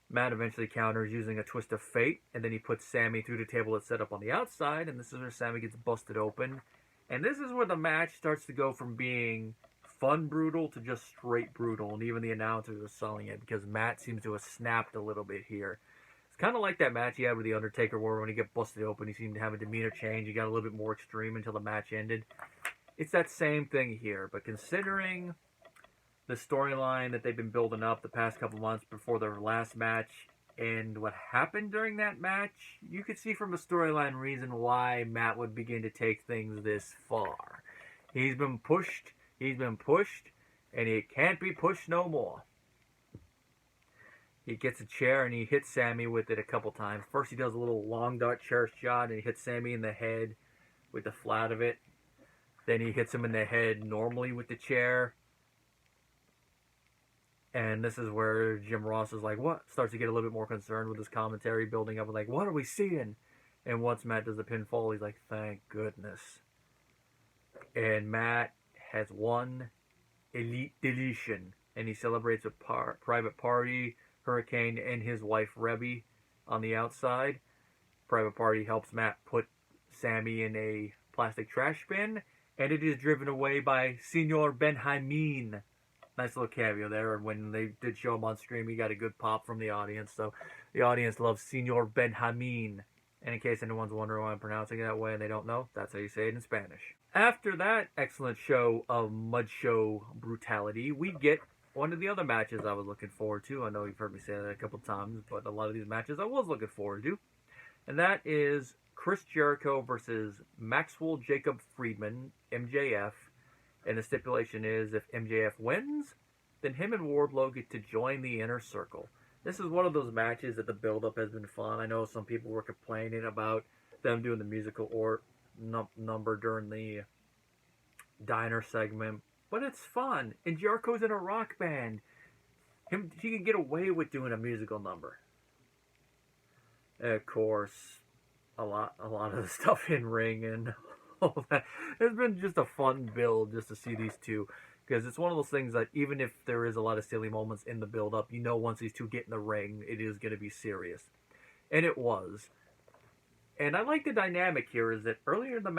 Matt eventually counters using a twist of fate, and then he puts Sammy through the table that's set up on the outside, and this is where Sammy gets busted open. And this is where the match starts to go from being fun brutal to just straight brutal, and even the announcers are selling it, because Matt seems to have snapped a little bit here. It's kind of like that match he had with The Undertaker, where when he got busted open, he seemed to have a demeanor change. He got a little bit more extreme until the match ended. It's that same thing here, but considering the storyline that they've been building up the past couple months before their last match and what happened during that match, you could see from a storyline reason why Matt would begin to take things this far. He's been pushed, and he can't be pushed no more. He gets a chair and he hits Sammy with it a couple times. First he does a little long dart chair shot and he hits Sammy in the head with the flat of it. Then he hits him in the head normally with the chair. And this is where Jim Ross is like, what? Starts to get a little bit more concerned with his commentary, building up, like, what are we seeing? And once Matt does the pinfall, he's like, thank goodness. And Matt has won Elite Deletion. And he celebrates with Private Party, Hurricane, and his wife, Rebby, on the outside. Private Party helps Matt put Sammy in a plastic trash bin. And it is driven away by Senor Benjamin. Nice little cameo there. And when they did show him on stream, he got a good pop from the audience. So the audience loves Senor Benjamin. And in case anyone's wondering why I'm pronouncing it that way and they don't know, that's how you say it in Spanish. After that excellent show of Mud Show brutality, we get one of the other matches I was looking forward to. I know you've heard me say that a couple times, but a lot of these matches I was looking forward to. And that is Chris Jericho versus Maxwell Jacob Friedman, MJF. And the stipulation is if MJF wins, then him and Wardlow get to join the Inner Circle. This is one of those matches that the build-up has been fun. I know some people were complaining about them doing the musical or number during the diner segment, but it's fun. And Jericho's in a rock band. He can get away with doing a musical number. And of course, a lot of the stuff in ring and all that. It's been just a fun build just to see these two. Because it's one of those things that even if there is a lot of silly moments in the build-up, you know once these two get in the ring, it is going to be serious. And it was. And I like the dynamic here is that earlier in the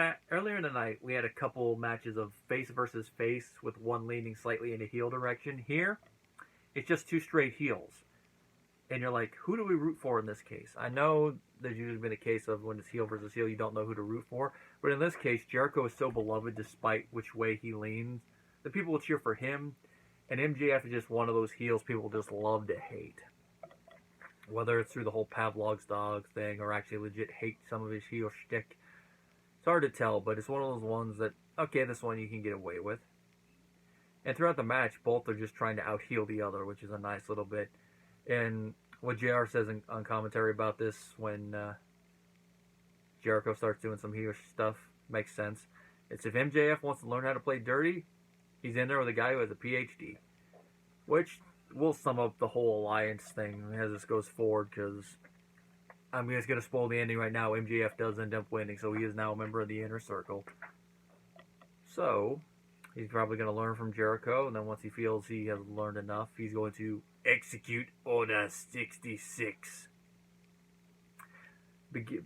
night, we had a couple matches of face versus face with one leaning slightly in a heel direction. Here, it's just two straight heels. And you're like, who do we root for in this case? I know there's usually been a case of when it's heel versus heel, you don't know who to root for. But in this case, Jericho is so beloved despite which way he leans. The people will cheer for him, and MJF is just one of those heels people just love to hate. Whether it's through the whole Pavlov's dog thing or actually legit hate some of his heel shtick, it's hard to tell, but it's one of those ones that, okay, this one you can get away with. And throughout the match, both are just trying to out-heel the other, which is a nice little bit. And what JR says on commentary about this when Jericho starts doing some heel stuff makes sense. It's if MJF wants to learn how to play dirty, he's in there with a guy who has a PhD. Which will sum up the whole alliance thing as this goes forward, because I'm just going to spoil the ending right now. MJF does end up winning, so he is now a member of the Inner Circle. So, he's probably going to learn from Jericho, and then once he feels he has learned enough, he's going to execute Order 66.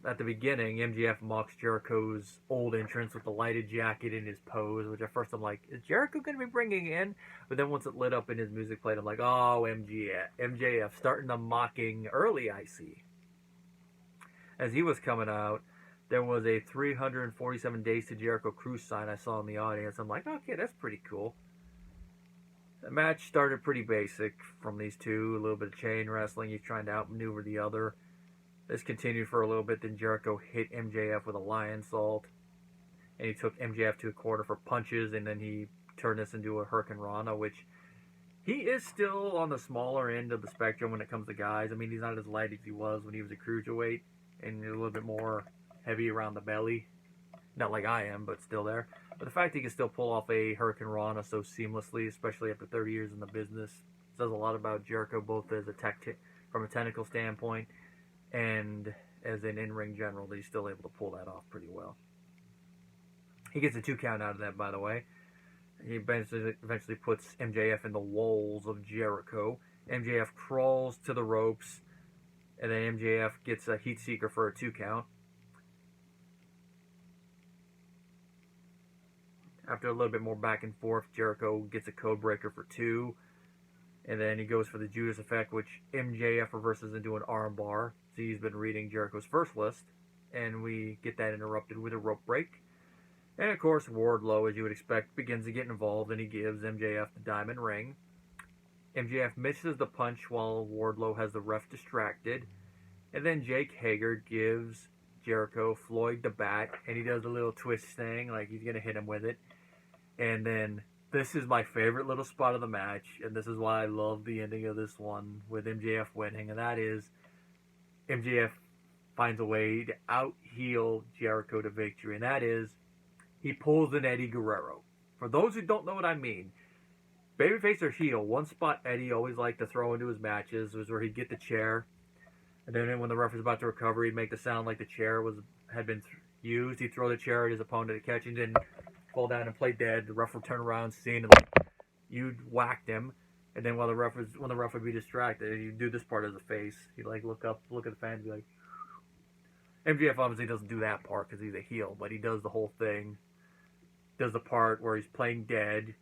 At the beginning, MJF mocks Jericho's old entrance with the lighted jacket in his pose, which at first I'm like, is Jericho going to be bringing in? But then once it lit up and his music played, I'm like, oh, MJF starting the mocking early, I see. As he was coming out, there was a 347 Days to Jericho cruise sign I saw in the audience. I'm like, okay, that's pretty cool. The match started pretty basic from these two, a little bit of chain wrestling, he's trying to outmaneuver the other. This continued for a little bit, then Jericho hit MJF with a lion salt. And he took MJF to a corner for punches, and then he turned this into a Hurricane Rana, which he is still on the smaller end of the spectrum when it comes to guys. I mean, he's not as light as he was when he was a cruiserweight, and a little bit more heavy around the belly. Not like I am, but still there. But the fact he can still pull off a Hurricane Rana so seamlessly, especially after 30 years in the business, says a lot about Jericho, both as from a technical standpoint, and as an in-ring general, that he's still able to pull that off pretty well. He gets a 2 count out of that, by the way. He eventually puts MJF in the walls of Jericho. MJF crawls to the ropes, and then MJF gets a heat seeker for a 2 count. After a little bit more back and forth, Jericho gets a code breaker for 2. And then he goes for the Judas effect, which MJF reverses into an arm bar. So he's been reading Jericho's first list. And we get that interrupted with a rope break. And of course, Wardlow, as you would expect, begins to get involved, and he gives MJF the diamond ring. MJF misses the punch while Wardlow has the ref distracted. And then Jake Hager gives Jericho Floyd the bat, and he does a little twist thing, like he's going to hit him with it. And then this is my favorite little spot of the match, and this is why I love the ending of this one with MJF winning, and that is MJF finds a way to out-heel Jericho to victory, and that is he pulls an Eddie Guerrero. For those who don't know what I mean, babyface or heel, one spot Eddie always liked to throw into his matches was where he'd get the chair, and then when the ref was about to recover, he'd make the sound like the chair had been used. He'd throw the chair at his opponent to catch him, and fall down and play dead. The ref would turn around, see, and you'd whacked him, and then when the ref would be distracted, he'd do this part as a face. He'd like look up, look at the fans, and be like. MJF obviously doesn't do that part because he's a heel, but he does the whole thing. Does the part where he's playing dead.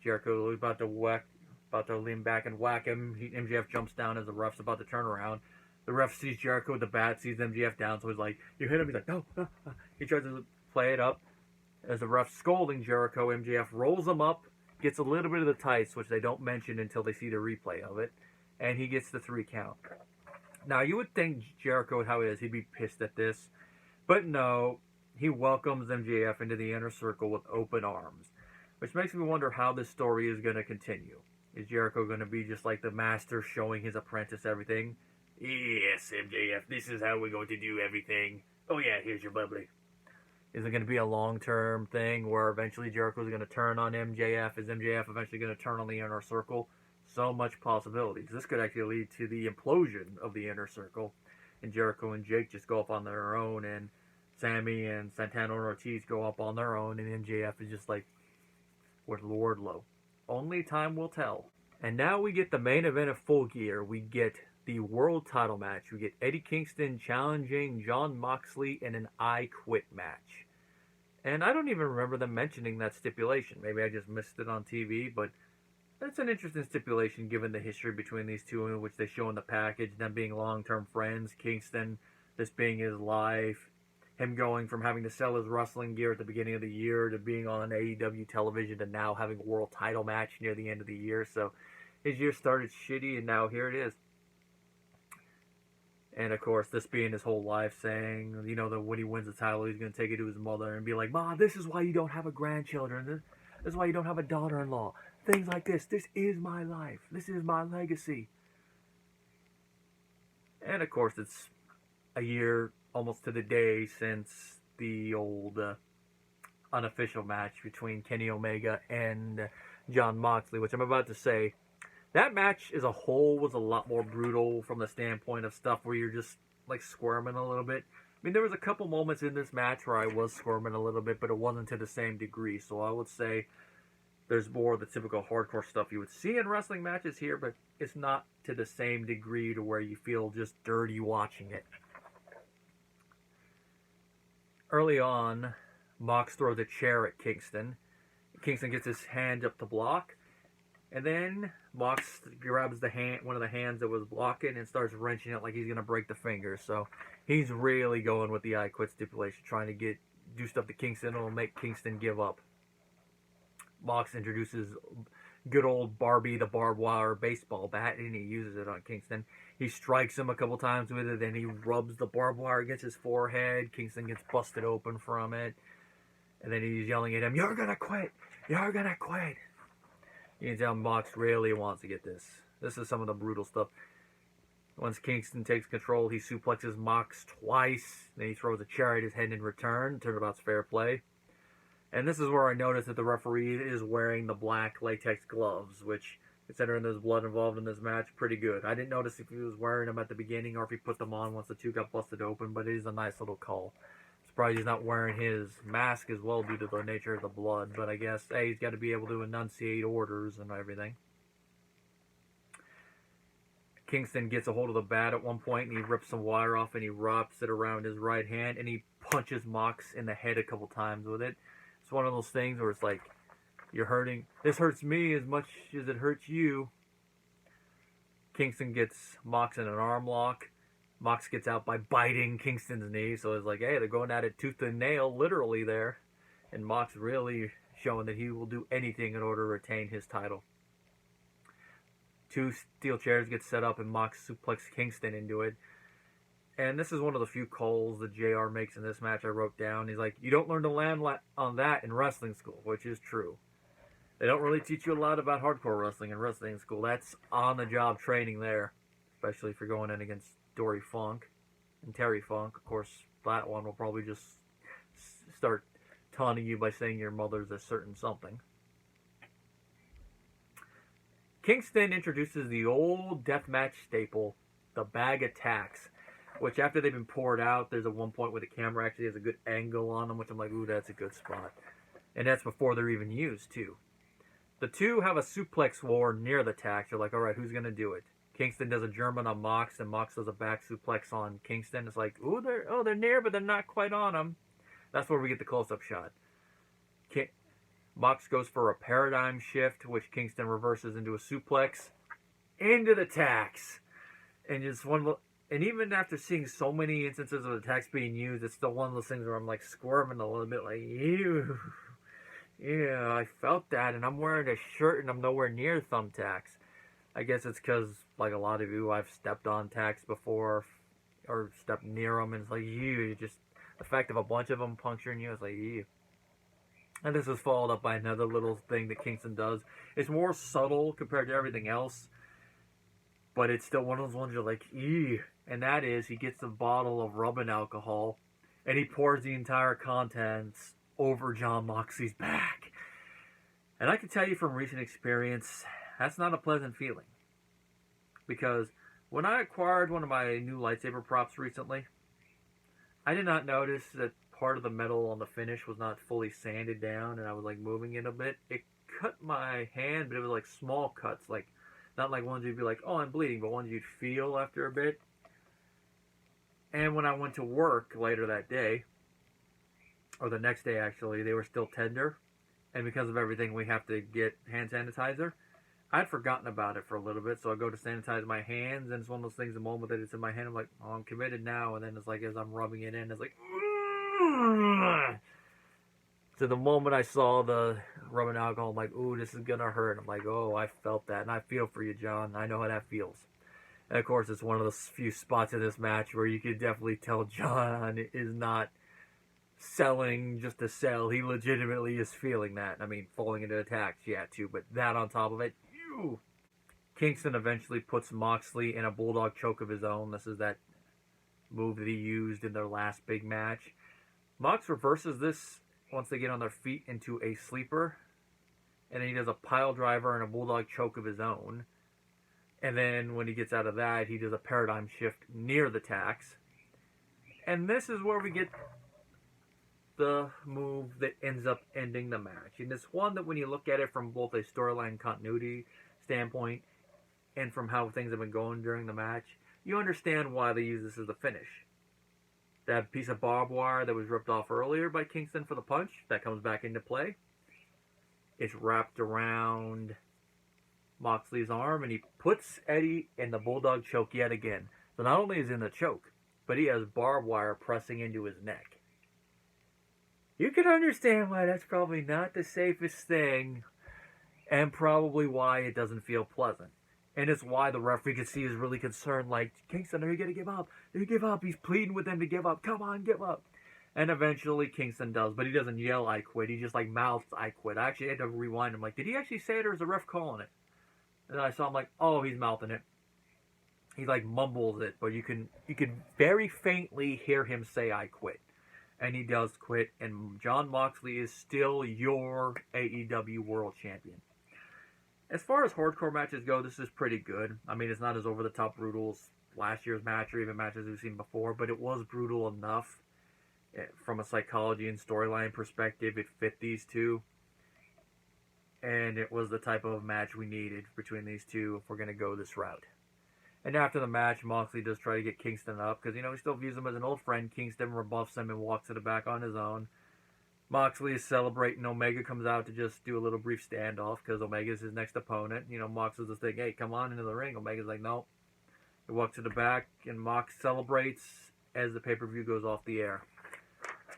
Jericho is about to lean back and whack him. MJF jumps down as the ref's about to turn around. The ref sees Jericho with the bat, sees MJF down, so he's like, you hit him, he's like, no, no, no. He tries to play it up. As the ref's scolding Jericho, MJF rolls him up, gets a little bit of the tights, which they don't mention until they see the replay of it, and he gets the 3 count. Now, you would think Jericho, how he is, he'd be pissed at this, but no, he welcomes MJF into the inner circle with open arms, which makes me wonder how this story is going to continue. Is Jericho going to be just like the master showing his apprentice everything? Yes, MJF, this is how we're going to do everything. Oh yeah, here's your bubbly. Is it going to be a long-term thing where eventually Jericho is going to turn on MJF? Is MJF eventually going to turn on the inner circle? So much possibilities. This could actually lead to the implosion of the inner circle, and Jericho and Jake just go up on their own, and Sammy and Santana and Ortiz go up on their own, and MJF is just like with Wardlow. Only time will tell. And now we get the main event of Full Gear. We get the world title match. We get Eddie Kingston challenging Jon Moxley in an I Quit match. And I don't even remember them mentioning that stipulation. Maybe I just missed it on TV, but that's an interesting stipulation given the history between these two, in which they show in the package, them being long-term friends, Kingston, this being his life, him going from having to sell his wrestling gear at the beginning of the year to being on AEW television to now having a world title match near the end of the year. So his year started shitty, and now here it is. And of course, this being his whole life, saying, you know, that when he wins the title, he's going to take it to his mother and be like, "Ma, this is why you don't have a grandchildren. This is why you don't have a daughter-in-law. Things like this. This is my life. This is my legacy." And of course, it's a year almost to the day since the old unofficial match between Kenny Omega and Jon Moxley, which I'm about to say. That match as a whole was a lot more brutal from the standpoint of stuff where you're just like squirming a little bit. I mean, there was a couple moments in this match where I was squirming a little bit, but it wasn't to the same degree. So I would say there's more of the typical hardcore stuff you would see in wrestling matches here, but it's not to the same degree to where you feel just dirty watching it. Early on, Mox throws a chair at Kingston. Kingston gets his hand up to block. And then Mox grabs one of the hands that was blocking and starts wrenching it like he's going to break the finger. So he's really going with the I Quit stipulation, trying to do stuff to Kingston that will make Kingston give up. Mox introduces good old Barbie the barbed wire baseball bat, and he uses it on Kingston. He strikes him a couple times with it, then he rubs the barbed wire against his forehead. Kingston gets busted open from it. And then he's yelling at him, "You're going to quit! You're going to quit!" You can tell Mox really wants to get this. This is some of the brutal stuff. Once Kingston takes control, he suplexes Mox twice. Then he throws a chair at his head in return. Turnabout's fair play. And this is where I noticed that the referee is wearing the black latex gloves, which, considering there's blood involved in this match, pretty good. I didn't notice if he was wearing them at the beginning or if he put them on once the two got busted open, but it is a nice little call. Surprised he's not wearing his mask as well due to the nature of the blood, but I guess, hey, he's got to be able to enunciate orders and everything. Kingston gets a hold of the bat at one point, and he rips some wire off, and he wraps it around his right hand, and he punches Mox in the head a couple times with it. It's one of those things where it's like, you're hurting. This hurts me as much as it hurts you. Kingston gets Mox in an arm lock. Mox gets out by biting Kingston's knee, so it's like, hey, they're going at it tooth and nail, literally there. And Mox really showing that he will do anything in order to retain his title. Two steel chairs get set up, and Mox suplexes Kingston into it. And this is one of the few calls that JR makes in this match I wrote down. He's like, you don't learn to land on that in wrestling school, which is true. They don't really teach you a lot about hardcore wrestling in wrestling school. That's on-the-job training there, especially if you're going in against Dory Funk and Terry Funk. Of course, that one will probably just start taunting you by saying your mother's a certain something. Kingston introduces the old deathmatch staple, the bag attacks, which after they've been poured out, there's a one point where the camera actually has a good angle on them, which I'm like, ooh, that's a good spot. And that's before they're even used, too. The two have a suplex war near the tacks. They're like, all right, who's going to do it? Kingston does a German on Mox, and Mox does a back suplex on Kingston. It's like, ooh, they're near, but they're not quite on him. That's where we get the close-up shot. Mox goes for a paradigm shift, which Kingston reverses into a suplex into the tacks. And just one, And even after seeing so many instances of the text being used, it's still one of those things where I'm like squirming a little bit, like, ew. Yeah, I felt that, and I'm wearing a shirt and I'm nowhere near thumbtacks. I guess it's because, like a lot of you, I've stepped on tacks before or stepped near them, and it's like, ew, just the fact of a bunch of them puncturing you, it's like, ew. And this is followed up by another little thing that Kingston does. It's more subtle compared to everything else, but it's still one of those ones you're like, ew. And that is, he gets a bottle of rubbing alcohol, and he pours the entire contents over Jon Moxley's back. And I can tell you from recent experience, that's not a pleasant feeling. Because when I acquired one of my new lightsaber props recently, I did not notice that part of the metal on the finish was not fully sanded down, and I was like moving it a bit. It cut my hand, but it was like small cuts, like not like ones you'd be like, oh, I'm bleeding, but ones you'd feel after a bit. And when I went to work later that day, or the next day actually, they were still tender. And because of everything, we have to get hand sanitizer. I'd forgotten about it for a little bit, so I go to sanitize my hands, and it's one of those things, the moment that it's in my hand, I'm like, oh, I'm committed now. And then it's like, as I'm rubbing it in, it's like, so the moment I saw the rubbing alcohol, I'm like, ooh, this is going to hurt. I'm like, oh, I felt that. And I feel for you, John. I know how that feels. And of course, it's one of those few spots in this match where you can definitely tell John is not selling just to sell. He legitimately is feeling that. I mean, falling into attacks, yeah, too. But that on top of it, ew. Kingston eventually puts Moxley in a bulldog choke of his own. This is that move that he used in their last big match. Mox reverses this once they get on their feet into a sleeper. And then he does a pile driver and a bulldog choke of his own. And then when he gets out of that, he does a paradigm shift near the tacks. And this is where we get the move that ends up ending the match. And it's one that when you look at it from both a storyline continuity standpoint and from how things have been going during the match, you understand why they use this as the finish. That piece of barbed wire that was ripped off earlier by Kingston for the punch, that comes back into play. It's wrapped around Moxley's arm, and he puts Eddie in the bulldog choke yet again. So not only is he in the choke, but he has barbed wire pressing into his neck. You can understand why that's probably not the safest thing, and probably why it doesn't feel pleasant. And it's why the referee can see is really concerned, like, Kingston, are you going to give up? Are you give up? He's pleading with them to give up. Come on, give up. And eventually Kingston does, but he doesn't yell, I quit. He just, like, mouths, I quit. I actually had to rewind him. Like, did he actually say it, or is the ref calling it? And I saw him like, oh, he's mouthing it. He like mumbles it, but you can very faintly hear him say, I quit. And he does quit, and Jon Moxley is still your AEW World Champion. As far as hardcore matches go, this is pretty good. I mean, it's not as over-the-top brutal as last year's match or even matches we've seen before, but it was brutal enough. From a psychology and storyline perspective, it fit these two. And it was the type of match we needed between these two if we're going to go this route. And after the match, Moxley does try to get Kingston up because, he still views him as an old friend. Kingston rebuffs him and walks to the back on his own. Moxley is celebrating. Omega comes out to just do a little brief standoff because Omega's his next opponent. Mox is just thinking, hey, come on into the ring. Omega's like, no. He walks to the back, and Mox celebrates as the pay-per-view goes off the air.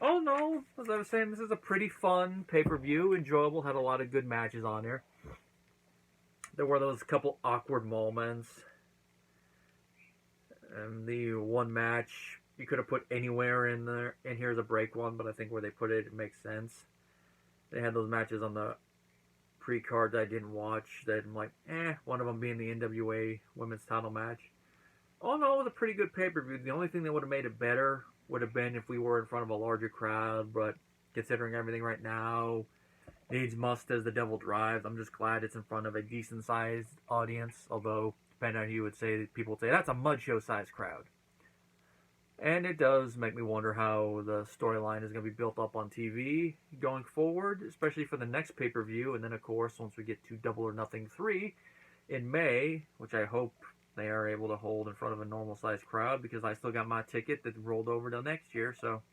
Oh no, as I was saying, this is a pretty fun pay-per-view, enjoyable, had a lot of good matches on here. There were those couple awkward moments. And the one match you could have put anywhere in there, and here's a break one, but I think where they put it, it makes sense. They had those matches on the pre-card that I didn't watch, that I'm like, one of them being the NWA women's title match. Oh no, it was a pretty good pay-per-view. The only thing that would have made it better would have been if we were in front of a larger crowd, but considering everything right now, needs must as the devil drives. I'm just glad it's in front of a decent-sized audience, although, depending on who you would say, people would say, that's a mud show-sized crowd. And it does make me wonder how the storyline is going to be built up on TV going forward, especially for the next pay-per-view, and then, of course, once we get to Double or Nothing 3 in May, which I hope they are able to hold in front of a normal-sized crowd, because I still got my ticket that rolled over till next year, so